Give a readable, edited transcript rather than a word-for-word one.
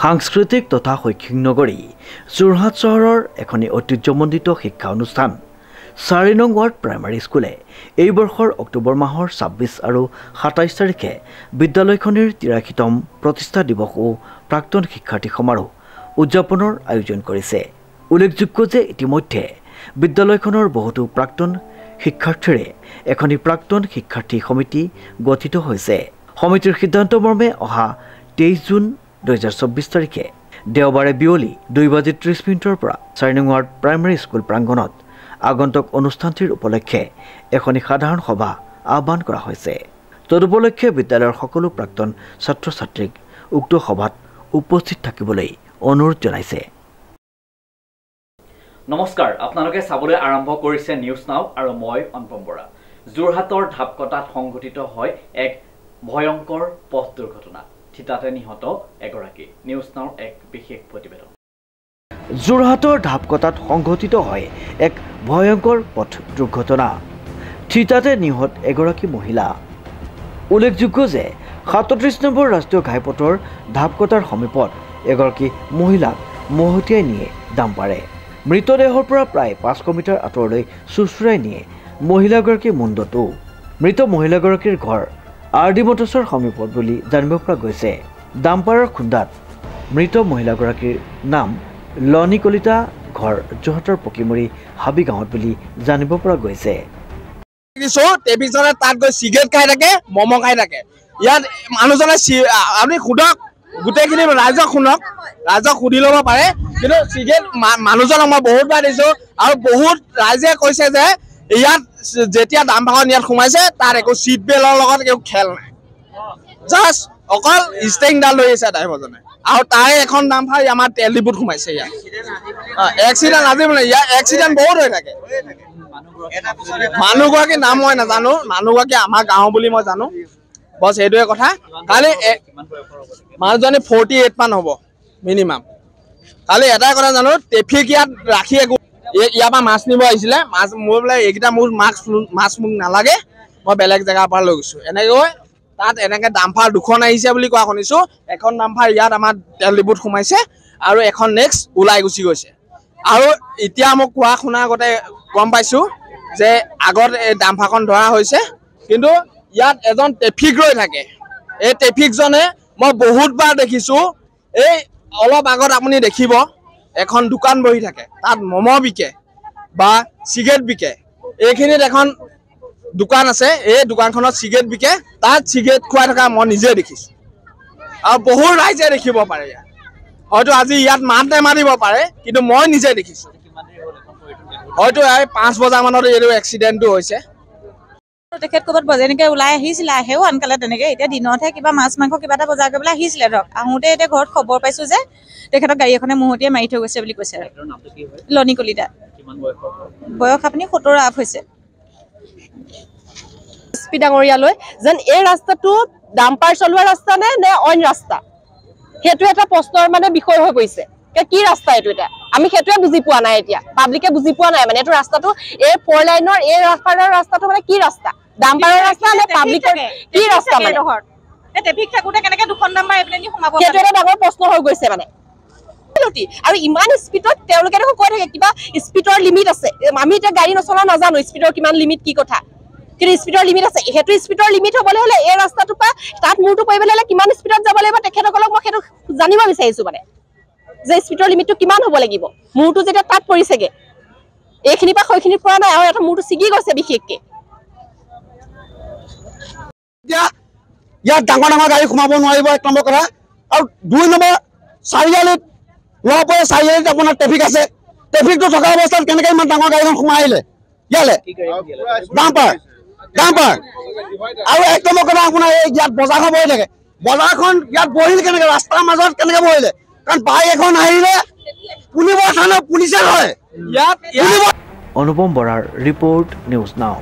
সাংস্কৃতিক তথা শৈক্ষিক নগৰী যোৰহাট চহৰৰ এখন ঐতিহ্যমণ্ডিত শিক্ষা অনুষ্ঠান 4 নং ৱাৰ্ড প্ৰাইমাৰী স্কুলে এই বৰ্ষৰ অক্টোবৰ মাহৰ 26 আৰু 27 তাৰিখে বিদ্যালয়খনৰ 83তম প্ৰতিষ্ঠা দিৱস ও প্ৰাক্তন শিক্ষাৰ্থী সমাৰোহ উদযাপনৰ আয়োজন কৰিছে। উল্লেখযোগ্য যে ইতিমধ্যে বিদ্যালয়খনৰ বহুতো প্ৰাক্তন শিক্ষাৰ্থীৰে এখন প্ৰাক্তন শিক্ষাৰ্থী সমিতি গঠিত হৈছে। সমিতিৰ সিদ্ধান্ত মৰ্মে অহা 23 জুন 2024 তাৰিখে দেওবাৰে বিয়লি 2:30 পৰা 4 নং ৱাৰ্ড প্ৰাইমাৰী স্কুল প্ৰাংগণত আগন্তুক অনুষ্ঠানটিৰ উপলক্ষে এখন সাধাৰণ সভা আহ্বান কৰা হৈছে। তদুপলক্ষে বিদ্যালয়ৰ সকলো প্ৰাক্তন ছাত্ৰ-ছাত্ৰীক উক্ত সভাত উপস্থিত থাকিবলৈ অনুৰোধ জনাইছে। নমস্কাৰ, আপোনালোকে চাবলৈ আৰম্ভ কৰিছে নিউজ নাও আৰু মই অনুপম বৰা। যোৰহাটৰ ঢাপকটাত সংঘটিত হয় এক ভয়ংকৰ পথ দুৰ্ঘটনা। থিতাতে নিহত এগৰাকী। নিউজ নাওৰ এক বিশেষ প্ৰতিবেদন। যোৰহাটৰ ঢাপকটাত সংঘটিত হয় এক ভয়ংকৰ পথ দুৰ্ঘটনা। থিতাতে নিহত এগৰাকী মহিলা। উল্লেখযোগ্য যে 37 নম্বৰ ৰাষ্ট্ৰীয় ঘাইপথৰ ঢাপকটাৰ সমীপত এগৰাকী মহিলাক মহতিয়াই নিয়ে ডাম্পাৰে। মৃতদেহৰ পৰা প্ৰায় 500 মিটাৰ আঁতৰলৈ চুচুৰাই নিয়ে মহিলাগৰাকীৰ মুণ্ডটো। মৃত মহিলাগৰাকীৰ ঘৰ RD মটৰ্ছৰ সমীপত বুলি জানিব পৰা গৈছে। ডাম্পাৰৰ খুন্দাত মৃত মহিলাগৰাকীৰ নাম লনী কলিতা, ঘৰ যোৰহাটৰ পকিমুৰি হাবি গাঁৱত বুলি জানিব পৰা গৈছে। তাত গৈ চিগাৰেট খাই থাকে, মম খাই থাকে। ইয়াত মানুহজনে আপুনি সোধক, গোটেইখিনি ৰাইজক শুনক, ৰাইজক সুধি ল'ব পাৰে। কিন্তু চিগাৰেট মানুহজনক মই বহুতবাৰ দিছোঁ আৰু বহুত ৰাইজে কৈছে যে ইয়াত যেতিয়া ডাম্পাৰখন ইয়াত সোমাইছে তাত একো চিট বেল্টৰ লগত একো খেল নাই, জাষ্ট অকল ষ্টেৰিংডাল লৈ আহিছে ড্ৰাইভাৰজনে। আৰু তাৰে এখন ডাম্পাৰ আমাৰ তেল ডিপুত সোমাইছে। ইয়াত এক্সিডেণ্ট আজি মানে ইয়াত এক্সিডেণ্ট বহুত হৈ থাকে। মানুহগৰাকীৰ নাম মই নাজানো, মানুহগৰাকী আমাৰ গাঁও বুলি মই জানো, বছ সেইটোৱে কথা। খালি মানুহজনী 48 মান হ'ব মিনিমাম। খালি এটাই কথা জানো, ট্ৰেফিক ইয়াত ৰাখি একো ইয়াৰ পৰা মাছ নিব আহিছিলে, মাছ মই বোলে এইকেইটা মোৰ মাছ মোক নালাগে, মই বেলেগ জেগাৰ পৰা লৈ গৈছোঁ। এনেকৈ তাত এনেকৈ ডাম্পাৰ দুখন আহিছে বুলি কোৱা শুনিছোঁ। এখন ডাম্পাৰ ইয়াত আমাৰ তেল ডিপুত সোমাইছে আৰু এখন নেক্সট ওলাই গুচি গৈছে। আৰু এতিয়া মোক কোৱা শুনা আগতে গম পাইছোঁ যে আগত এই ডাম্পাৰখন ধৰা হৈছে, কিন্তু ইয়াত এজন ট্ৰেফিক ৰৈ থাকে। এই ট্ৰেফিকজনে মই বহুতবাৰ দেখিছোঁ, এই অলপ আগত আপুনি দেখিব এখন দোকান বহি থাকে, তাত মম বিকে বা চিগাৰেট বিকে। এইখিনিত এখন দোকান আছে, এই দোকানখনত চিগাৰেট বিকে, তাত চিগাৰেট খুৱাই থকা মই নিজে দেখিছোঁ আৰু বহুত ৰাইজে দেখিব পাৰে। ইয়াত হয়তো আজি ইয়াত মাত নেমাতিব পাৰে, কিন্তু মই নিজে দেখিছোঁ। হয়তো 5 বজামানত এইটো এক্সিডেণ্টটো হৈছে। তেখেত ক'ৰবাত এনেকৈ ওলাই আহিছিলে, আহেও আনকালে তেনেকৈ। এতিয়া দিনতহে কিবা মাছ মাংস কিবা এটা বজাৰ কৰিবলৈ আহিছিলে ধৰক। আহোঁতে এতিয়া ঘৰত খবৰ পাইছোঁ যে তেখেতক গাড়ী এখনে মহতিয়াই মাৰি থৈ গৈছে বুলি কৈছে। লনী কলিতা, বয়স আপুনি 70 আপ হৈছে। এছপি ডাঙৰীয়ালৈ যেন এই ৰাস্তাটো ডাম্পাৰ চলোৱা ৰাস্তা নে অইন ৰাস্তা, সেইটো এটা প্ৰশ্নৰ মানে বিষয় হৈ পৰিছে। কি ৰাস্তা এইটো, এতিয়া আমি সেইটোৱে বুজি পোৱা নাই। এতিয়া পাব্লিকে বুজি পোৱা নাই মানে এইটো ৰাস্তাটো, এই 4 লাইনৰ এই ৰাস্তাটো মানে কি ৰাস্তা, ডাম্পাৰৰ ৰাস্তা নে পাব্লিকৰ কি ৰাস্তা? মানে ট্ৰেফিক থাকোঁতে কেনেকৈ দুখন ডাম্পাৰ এইপিনে সোমাব, সেইটো এটা ডাঙৰ প্ৰশ্ন হৈ গৈছে মানে। আৰু ইমান স্পীডত তেওঁলোকে দেখোন কৈ থাকে কিবা স্পীডৰ লিমিট আছে। আমি এতিয়া গাড়ী নচলা নাজানো স্পীডৰ কিমান লিমিট, কি কথা, কিন্তু স্পীডৰ লিমিট আছে। সেইটো স্পীডৰ লিমিট হ'বলৈ হ'লে এই ৰাস্তাটোৰ পৰা তাত মূৰটো পৰিবলৈ হ'লে কিমান স্পীডত যাব লাগিব তেখেতসকলক মই সেইটো জানিব বিচাৰিছোঁ মানে, যে স্পীডৰ লিমিটটো কিমান হ'ব লাগিব। মূৰটো যেতিয়া তাত পৰিছেগে, এইখিনিৰ পৰা সেইখিনিৰ পৰা নাই, আৰু এটা মূৰটো ছিগি গৈছে বিশেষকৈ। ইয়াত ডাঙৰ ডাঙৰ গাড়ী সোমাব নোৱাৰিব, 1 নম্বৰ কথা। আৰু 2 নম্বৰ, চাৰিআলিত লপৰে চাৰিআলিত আপোনাৰ ট্ৰেফিক আছে। ট্ৰেফিকটো থকা অৱস্থাত কেনেকৈ ইমান ডাঙৰ গাড়ীখন সোমাই আহিলে ইয়ালে? ডাম্পাৰ আৰু 1 নম্বৰ কথা আপোনাৰ ইয়াত বজাৰখন বহি থাকে, বজাৰখন ইয়াত বহিল কেনেকৈ, ৰাস্তাৰ মাজত কেনেকৈ বহিলে? কাৰণ বাইক এখন আহিলে পুলিবৰ থানা পুলিচে হয় ইয়াত। অনুপম বৰাৰ ৰিপৰ্ট, নিউজ নাও।